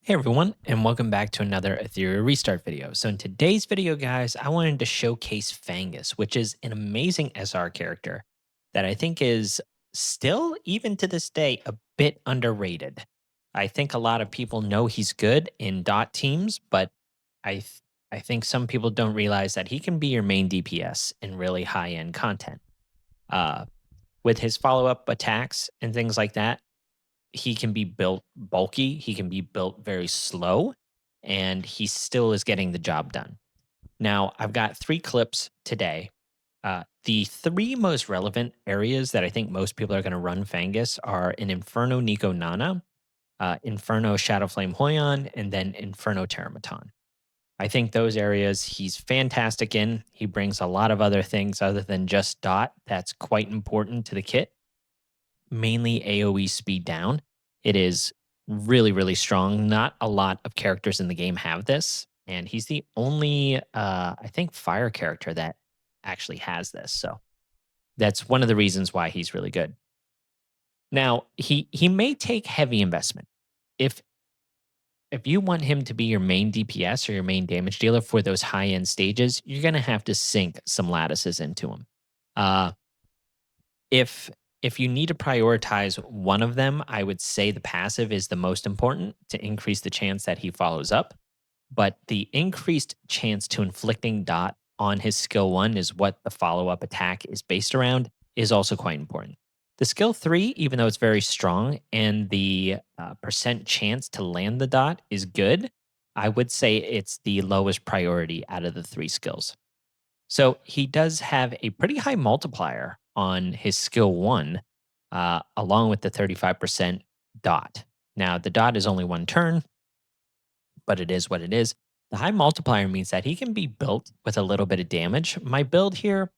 Hey everyone, and welcome back to another Etheria restart video. So in today's video, guys, I wanted to showcase Fangus, which is an amazing SR character that I think is still, even to this day, a bit underrated. I think a lot of people know he's good in dot teams, but I th- I think some people don't realize that he can be your main DPS in really high end content. Uh, with his follow up attacks and things like that, he can be built bulky, he can be built very slow, and he still is getting the job done. Now, I've got 3 clips today. The 3 most relevant areas that I think most people are gonna run Fangus are in Inferno Niko Nana, Inferno Shadowflame Hoyon, and then Inferno Terramaton. I think those areas he's fantastic in. He brings a lot of other things other than just dot that's quite important to the kit, mainly AoE speed down. It is really, really strong. Not a lot of characters in the game have this, and he's the only, I think, fire character that actually has this. So that's one of the reasons why he's really good. Now, he may take heavy investment. If if you want him to be your main DPS or your main damage dealer for those high end stages, you're gonna have to sink some lattices into him. Uh, if if you need to prioritize one of them, I would say the passive is the most important to increase the chance that he follows up. But the increased chance to inflicting dot on his skill 1 is what the follow-up attack is based around, is also quite important. The skill 3, even though it's very strong and the percent chance to land the dot is good, I would say it's the lowest priority out of the 3 skills. So he does have a pretty high multiplier on his skill 1, along with the 35% dot. Now, the dot is only 1 turn, but it is what it is. The high multiplier means that he can be built with a little bit of damage. My build here,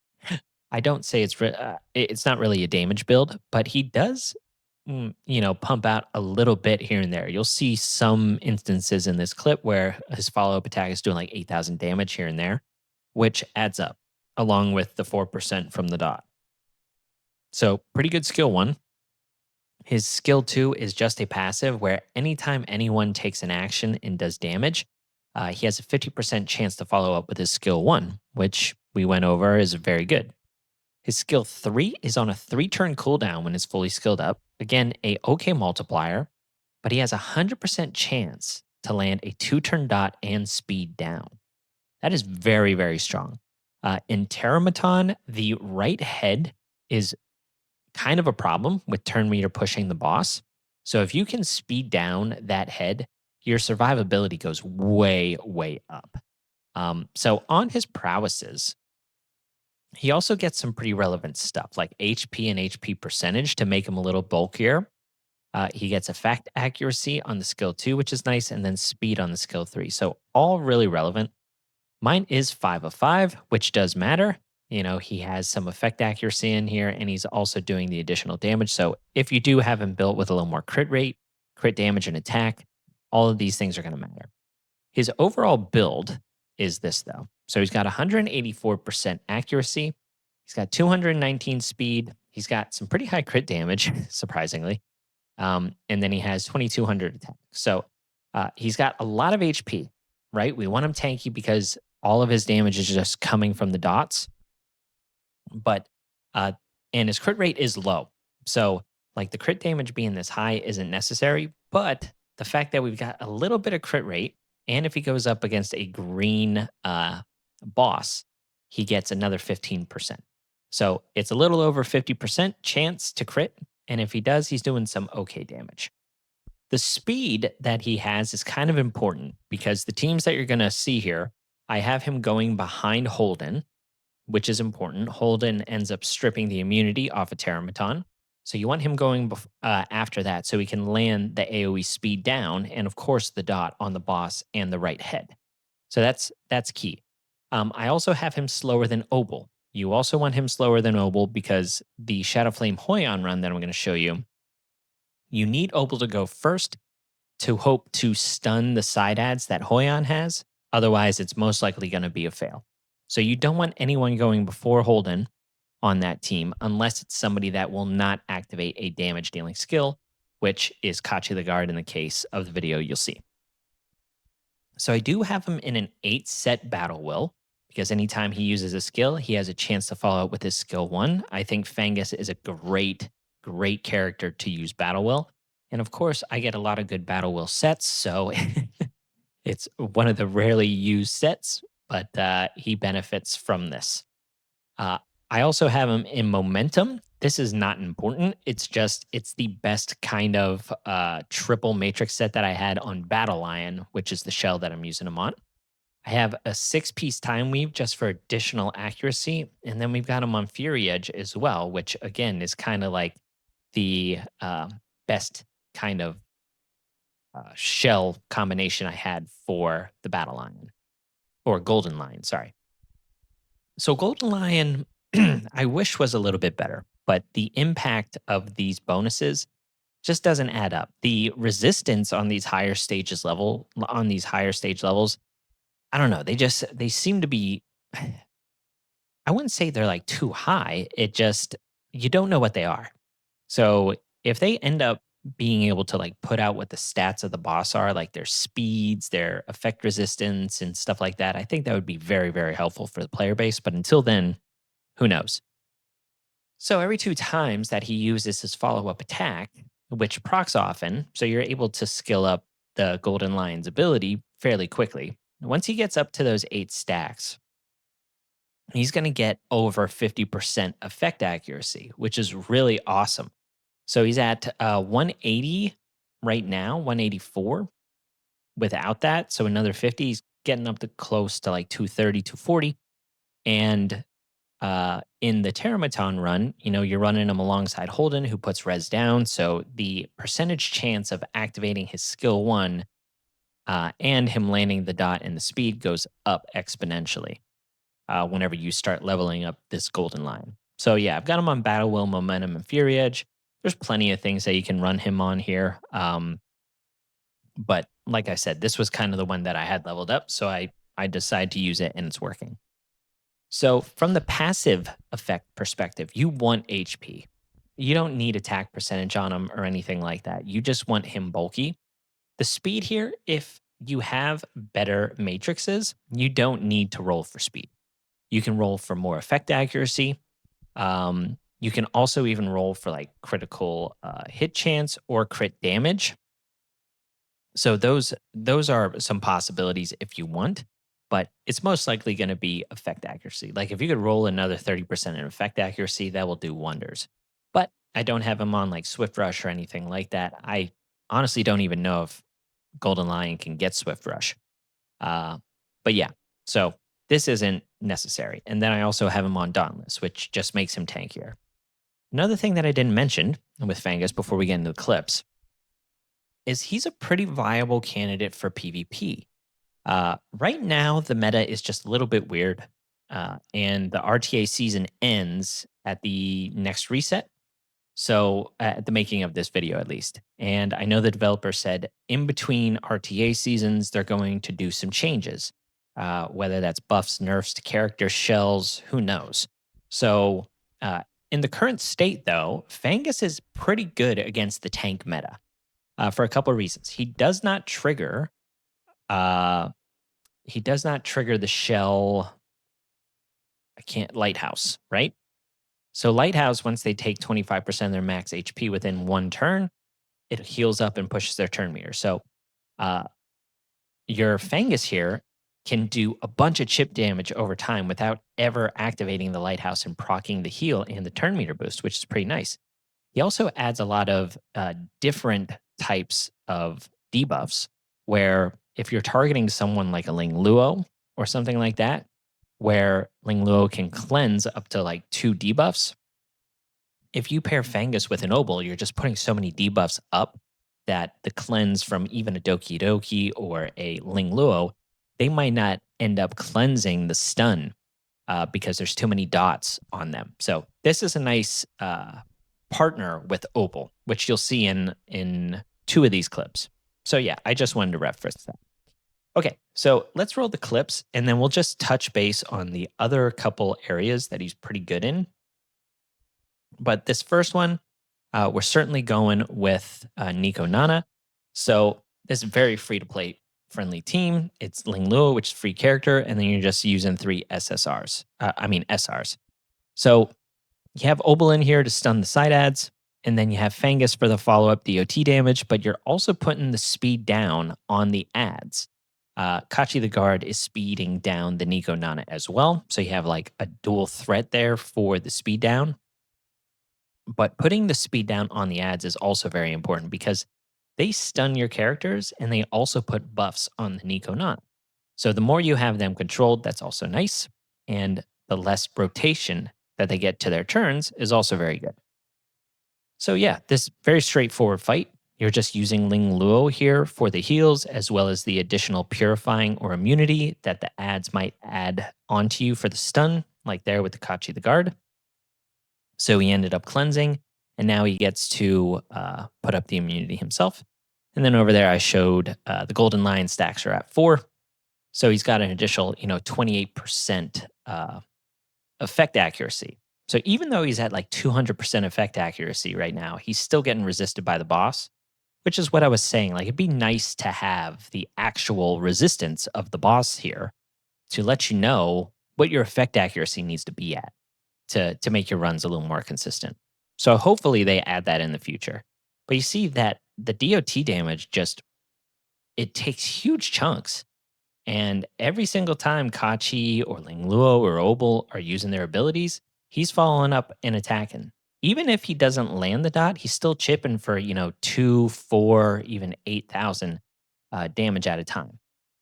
I don't say it's not really a damage build, but he does, pump out a little bit here and there. You'll see some instances in this clip where his follow up attack is doing like 8,000 damage here and there, which adds up along with the 4% from the dot. So pretty good skill 1. His skill 2 is just a passive where anytime anyone takes an action and does damage, he has a 50% chance to follow up with his skill 1, which we went over is very good. His skill 3 is on a 3-turn cooldown when it's fully skilled up. Again, a okay multiplier, but he has a 100% chance to land a 2-turn dot and speed down. That is very, very strong. In Terramaton, the right head is kind of a problem with turn meter pushing the boss. So if you can speed down that head, your survivability goes way, way up. So on his prowesses, he also gets some pretty relevant stuff like HP and HP percentage to make him a little bulkier. He gets effect accuracy on the skill 2, which is nice, and then speed on the skill 3. So all really relevant. Mine is 5 of 5, which does matter. He has some effect accuracy in here, and he's also doing the additional damage. So if you do have him built with a little more crit rate, crit damage, and attack, all of these things are going to matter. His overall build is this, though. So he's got 184% accuracy. He's got 219 speed. He's got some pretty high crit damage, surprisingly. And then he has 2200 attack. So he's got a lot of HP, right? We want him tanky because all of his damage is just coming from the dots. But and his crit rate is low. So like the crit damage being this high isn't necessary, but the fact that we've got a little bit of crit rate, and if he goes up against a green boss, he gets another 15%. So it's a little over 50% chance to crit, and if he does, he's doing some okay damage. The speed that he has is kind of important because the teams that you're going to see here, I have him going behind Holden, which is important. Holden ends up stripping the immunity off of Terramaton. So you want him going after that so he can land the AoE speed down and, of course, the dot on the boss and the right head. So that's key. I also have him slower than Obel. You also want him slower than Obel because the Shadowflame Hoyon run that I'm going to show you, you need Obel to go first to hope to stun the side adds that Hoyon has. Otherwise, it's most likely going to be a fail. So you don't want anyone going before Holden on that team unless it's somebody that will not activate a damage dealing skill, which is Kachi the Guard in the case of the video you'll see. So I do have him in an 8 set battle will because anytime he uses a skill, he has a chance to follow up with his skill 1. I think Fangus is a great character to use battle will. And of course, I get a lot of good battle will sets, so it's one of the rarely used sets, but he benefits from this. Uh, I also have him in momentum. This is not important. It's just it's the best kind of triple matrix set that I had on Battle Lion, which is the shell that I'm using him on. I have a 6 piece time weave just for additional accuracy, and then we've got him on Fury Edge as well, which again is kind of like the best kind of shell combination I had for the Battle Lion or Golden Lion. Sorry. So Golden Lion, I wish was a little bit better, but the impact of these bonuses just doesn't add up. The resistance on these higher stages level on these higher stage levels, I don't know. They seem to be. I wouldn't say they're like too high. It just you don't know what they are. So if they end up being able to like put out what the stats of the boss are, like their speeds, their effect resistance, and stuff like that, I think that would be very helpful for the player base. But until then, who knows? So every 2 times that he uses his follow up attack, which procs often, so you're able to skill up the Golden Lion's ability fairly quickly. Once he gets up to those 8 stacks, he's going to get over 50% effect accuracy, which is really awesome. So he's at 180 right now, 184 without that. So another 50, he's getting up to close to like 230, 240. And in the Terramaton run, you're running him alongside Holden, who puts res down. So the percentage chance of activating his skill 1 and him landing the dot and the speed goes up exponentially whenever you start leveling up this Golden Lion. So yeah, I've got him on Battle Will, Momentum, and Fury Edge. There's plenty of things that you can run him on here. But like I said, this was kind of the one that I had leveled up. So I decided to use it and it's working. So from the passive effect perspective, you want HP. You don't need attack percentage on him or anything like that. You just want him bulky. The speed here, if you have better matrices, you don't need to roll for speed. You can roll for more effect accuracy. You can also even roll for like critical hit chance or crit damage. So those are some possibilities if you want, but it's most likely going to be effect accuracy. Like if you could roll another 30% in effect accuracy, that will do wonders. But I don't have him on like Swift Rush or anything like that. I honestly don't even know if Golden Lion can get Swift Rush. But yeah, so this isn't necessary. And then I also have him on Dauntless, which just makes him tankier. Another thing that I didn't mention with Fangus before we get into the clips is he's a pretty viable candidate for PvP. Right now, the meta is just a little bit weird, and the RTA season ends at the next reset. So, at the making of this video, at least. And I know the developer said in between RTA seasons, they're going to do some changes, whether that's buffs, nerfs to character shells, who knows. So, in the current state, though, Fangus is pretty good against the tank meta for a couple of reasons. He does not trigger. He does not trigger the shell. I can't lighthouse, right? So lighthouse, once they take 25% of their max HP within 1 turn, it heals up and pushes their turn meter. So uh, your Fangus here can do a bunch of chip damage over time without ever activating the lighthouse and proccing the heal and the turn meter boost, which is pretty nice. He also adds a lot of different types of debuffs where if you're targeting someone like a Ling Luo or something like that, where Ling Luo can cleanse up to like 2 debuffs, if you pair Fangus with an Obel, you're just putting so many debuffs up that the cleanse from even a Doki Doki or a Ling Luo, they might not end up cleansing the stun because there's too many dots on them. So this is a nice partner with Obel, which you'll see in 2 of these clips. So yeah, I just wanted to reference that. Okay, so let's roll the clips and then we'll just touch base on the other couple areas that he's pretty good in. But this first one, we're certainly going with Niko Nana. So this is very free to play friendly team. It's Ling Luo, which is free character, and then you're just using 3 SSRs. SRs. So you have Obel in here to stun the side ads, and then you have Fangus for the follow-up DOT damage, but you're also putting the speed down on the ads. Kachi the Guard is speeding down the Niko Nana as well, so you have like a dual threat there for the speed down. But putting the speed down on the ads is also very important because they stun your characters and they also put buffs on the Niko Nana. So the more you have them controlled, that's also nice. And the less rotation that they get to their turns is also very good. So yeah, this very straightforward fight. You're just using Ling Luo here for the heals, as well as the additional purifying or immunity that the ads might add onto you for the stun, like there with the Kachi the Guard. So he ended up cleansing, and now he gets to put up the immunity himself. And then over there, I showed the Golden Lion stacks are at 4. So he's got an additional, 28% effect accuracy. So even though he's at like 200% effect accuracy right now, he's still getting resisted by the boss, which is what I was saying. Like, it'd be nice to have the actual resistance of the boss here to let you know what your effect accuracy needs to be at to make your runs a little more consistent. So hopefully they add that in the future. But you see that the DOT damage just, it takes huge chunks. And every single time Kachi or Ling Luo or Obel are using their abilities, he's following up and attacking. Even if he doesn't land the dot, he's still chipping for, 2, 4, even 8,000 damage at a time.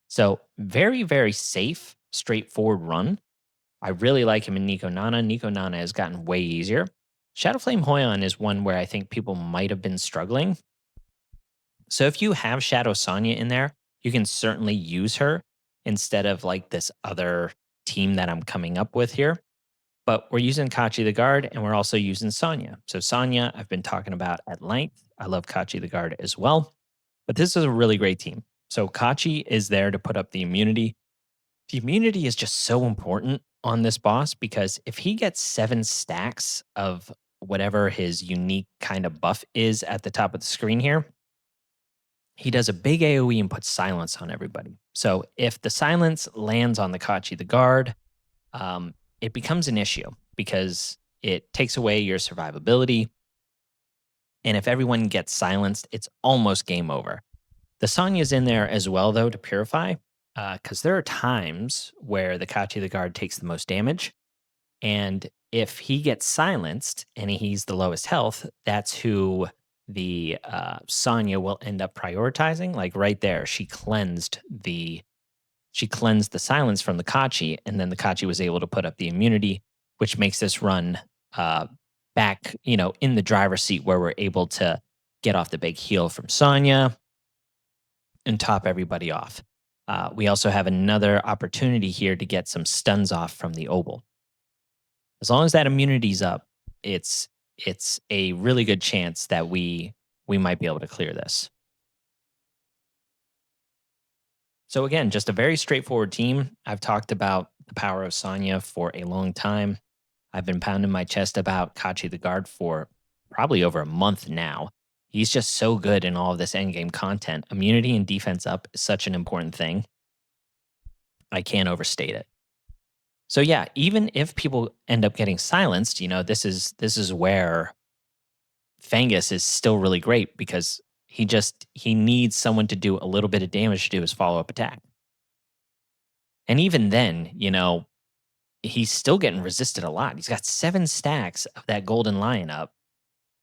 So very, very safe, straightforward run. I really like him in Niko Nana. Niko Nana has gotten way easier. Shadowflame Hoyon is one where I think people might have been struggling. So if you have Shadow Sonya in there, you can certainly use her instead of like this other team that I'm coming up with here. But we're using Kachi the Guard and we're also using Sonya. So Sonya, I've been talking about at length. I love Kachi the Guard as well. But this is a really great team. So Kachi is there to put up the immunity. The immunity is just so important on this boss because if he gets 7 stacks of whatever his unique kind of buff is at the top of the screen here, he does a big AoE and puts silence on everybody. So if the silence lands on the Kachi the Guard, it becomes an issue because it takes away your survivability. And if everyone gets silenced, it's almost game over. The Sonya's in there as well, though, to purify, because there are times where the Kachi the Guard takes the most damage. And if he gets silenced and he's the lowest health, that's who the Sonya will end up prioritizing. Like right there, she cleansed the silence from the Kachi, and then the Kachi was able to put up the immunity, which makes this run back, in the driver's seat where we're able to get off the big heal from Sonya and top everybody off. We also have another opportunity here to get some stuns off from the Obel. As long as that immunity's up, it's a really good chance that we might be able to clear this. So again, just a very straightforward team. I've talked about the power of Sonya for a long time. I've been pounding my chest about Kachi the Guard for probably over a month now. He's just so good in all of this endgame content. Immunity and defense up is such an important thing. I can't overstate it. So yeah, even if people end up getting silenced, this is where Fangus is still really great because he needs someone to do a little bit of damage to do his follow-up attack. And even then, he's still getting resisted a lot. He's got 7 stacks of that Golden Lion up,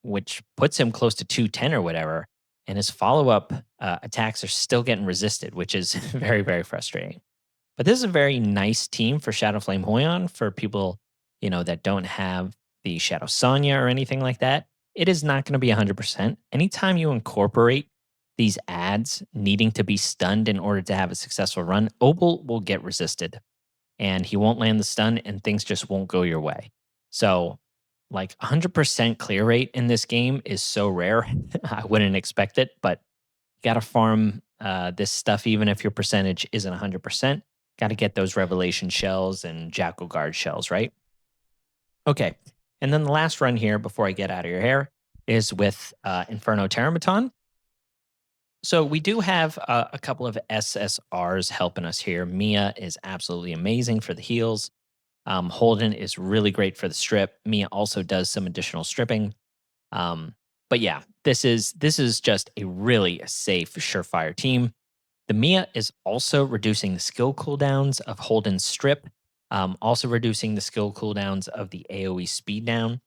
which puts him close to 210 or whatever. And his follow-up attacks are still getting resisted, which is very, very frustrating. But this is a very nice team for Shadowflame Hoyon for people, that don't have the Shadow Sonya or anything like that. It is not going to be 100%. Anytime you incorporate these ads needing to be stunned in order to have a successful run, Obel will get resisted and he won't land the stun and things just won't go your way. So like 100% clear rate in this game is so rare. I wouldn't expect it, but you got to farm this stuff even if your percentage isn't 100%. Got to get those Revelation shells and Jackal Guard shells, right? Okay. And then the last run here before I get out of your hair is with Inferno Terramaton. So we do have a couple of SSRs helping us here. Mia is absolutely amazing for the heals. Holden is really great for the strip. Mia also does some additional stripping. Um, but yeah, this is just a really safe, surefire team. The Mia is also reducing the skill cooldowns of Holden's strip, also reducing the skill cooldowns of the AoE speed down.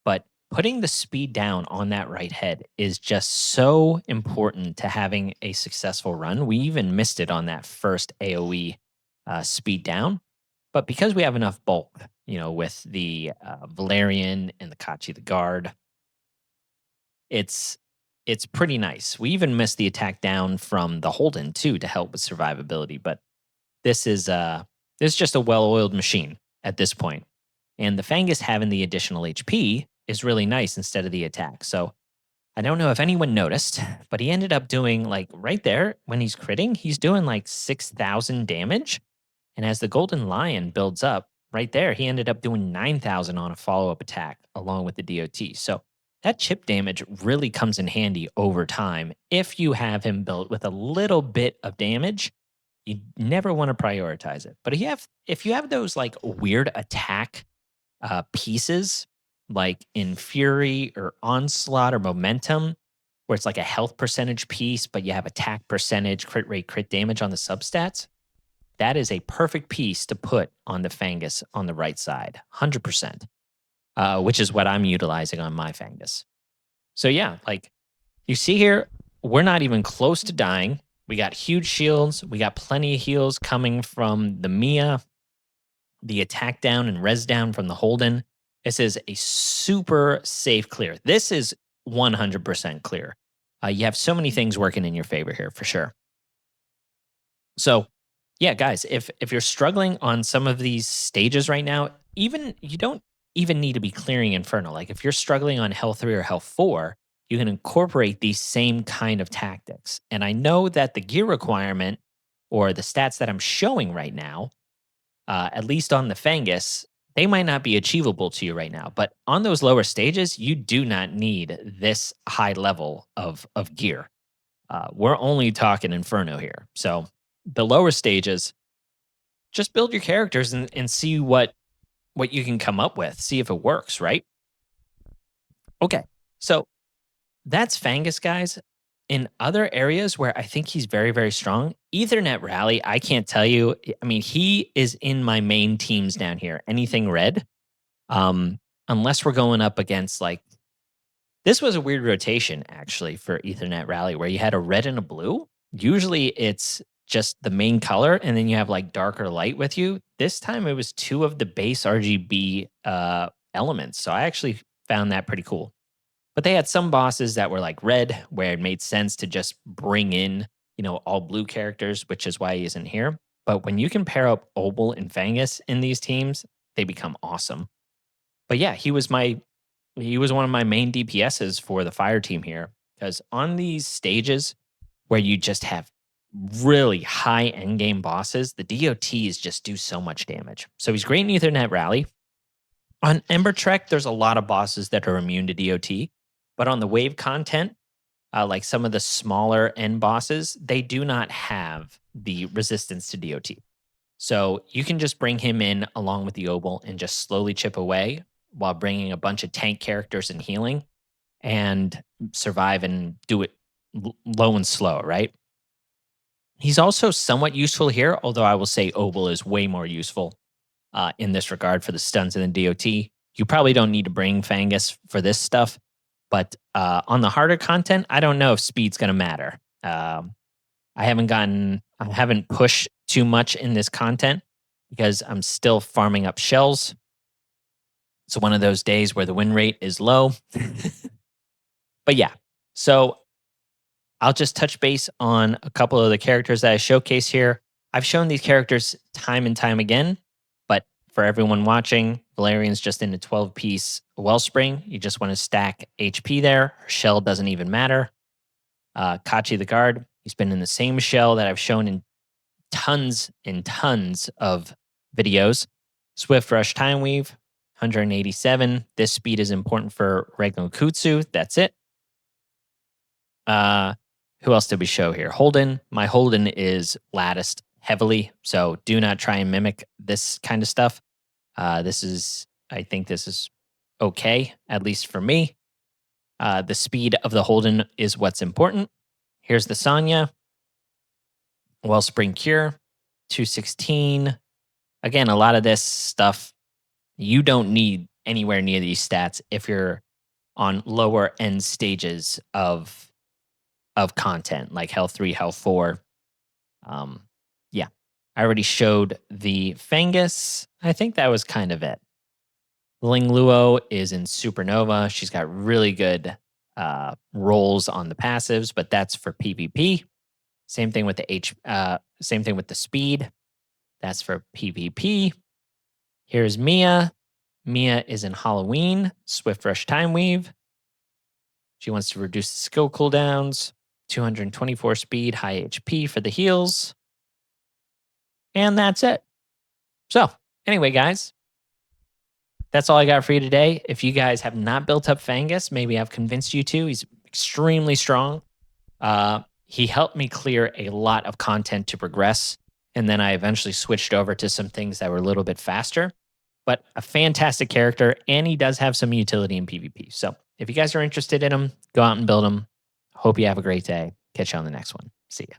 But putting the speed down on that right head is just so important to having a successful run. We even missed it on that first AoE speed down. But because we have enough bulk, with the Valerian and the Kachi the guard, it's it's pretty nice. We even missed the attack down from the Holden too to help with survivability. But this is this is just a well-oiled machine at this point. And the Fangus having the additional HP is really nice instead of the attack. So I don't know if anyone noticed, but he ended up doing like right there when he's critting, he's doing like 6,000 damage. And as the Golden Lion builds up, right there, he ended up doing 9,000 on a follow up attack along with the DOT. So that chip damage really comes in handy over time if you have him built with a little bit of damage. You never want to prioritize it. But if you have those like weird attack pieces, like in Fury or Onslaught or Momentum, where it's like a health percentage piece, but you have attack percentage, crit rate, crit damage on the substats, that is a perfect piece to put on the Fangus on the right side, 100%, which is what I'm utilizing on my Fangus. So yeah, like you see here, we're not even close to dying. We got huge shields. We got plenty of heals coming from the Mia, the attack down and res down from the Holden. This is a super safe clear. This is 100% clear. You have so many things working in your favor here for sure. So, yeah, guys, if you're struggling on some of these stages right now, even you don't even need to be clearing Inferno. Like if you're struggling on Hell 3 or Hell 4, you can incorporate these same kind of tactics. And I know that the gear requirement or the stats that I'm showing right now, at least on the Fangus, they might not be achievable to you right now. But on those lower stages, you do not need this high level of gear. We're only talking Inferno here. So the lower stages, just build your characters and see what you can come up with. See if it works, right? Okay. So that's Fangus, guys. In other areas where I think he's very, very strong, Ethernet Rally, I can't tell you. I mean, he is in my main teams down here. Anything red, unless we're going up against like this was a weird rotation actually for Ethernet Rally where you had a red and a blue. Usually it's just the main color and then you have like dark or light with you. This time it was two of the base RGB elements. So I actually found that pretty cool. But they had some bosses that were like red where it made sense to just bring in, all blue characters, which is why he isn't here. But when you can pair up Obel and Fangus in these teams, they become awesome. But yeah, he was one of my main DPSs for the fire team here because on these stages where you just have really high endgame bosses, the DOTs just do so much damage. So he's great in Ethernet Rally. On Ember Trek, there's a lot of bosses that are immune to DOT, but on the wave content, like some of the smaller end bosses, they do not have the resistance to DOT. So you can just bring him in along with the Obel and just slowly chip away while bringing a bunch of tank characters and healing and survive and do it low and slow, right? He's also somewhat useful here, although I will say Obel is way more useful in this regard for the stuns and the DOT. You probably don't need to bring Fangus for this stuff, but on the harder content, I don't know if speed's going to matter. I haven't pushed too much in this content because I'm still farming up shells. It's one of those days where the win rate is low. But yeah, so I'll just touch base on a couple of the characters that I showcase here. I've shown these characters time and time again, but for everyone watching, Valerian's just in a 12-piece Wellspring. You just want to stack HP there. Her shell doesn't even matter. Kachi the Guard, he's been in the same shell that I've shown in tons and tons of videos. Swift Rush Time Weave, 187. This speed is important for Regno Kutsu. That's it. Who else did we show here? Holden. My Holden is latticed heavily, so do not try and mimic this kind of stuff. I think this is okay, at least for me. The speed of the Holden is what's important. Here's the Sonya. Wellspring Cure, 216. Again, a lot of this stuff you don't need anywhere near these stats if you're on lower end stages of content, like health 3, health 4. Yeah. I already showed the Fangus. I think that was kind of it. Ling Luo is in Supernova. She's got really good rolls on the passives, but that's for PvP. Same thing with same thing with the speed. That's for PvP. Here's Mia. Mia is in Halloween, Swift Rush Time Weave. She wants to reduce the skill cooldowns, 224 speed, high HP for the heals. And that's it. So, anyway, guys, that's all I got for you today. If you guys have not built up Fangus, maybe I've convinced you to. He's extremely strong. He helped me clear a lot of content to progress. And then I eventually switched over to some things that were a little bit faster. But a fantastic character, and he does have some utility in PvP. So if you guys are interested in him, go out and build him. Hope you have a great day. Catch you on the next one. See ya.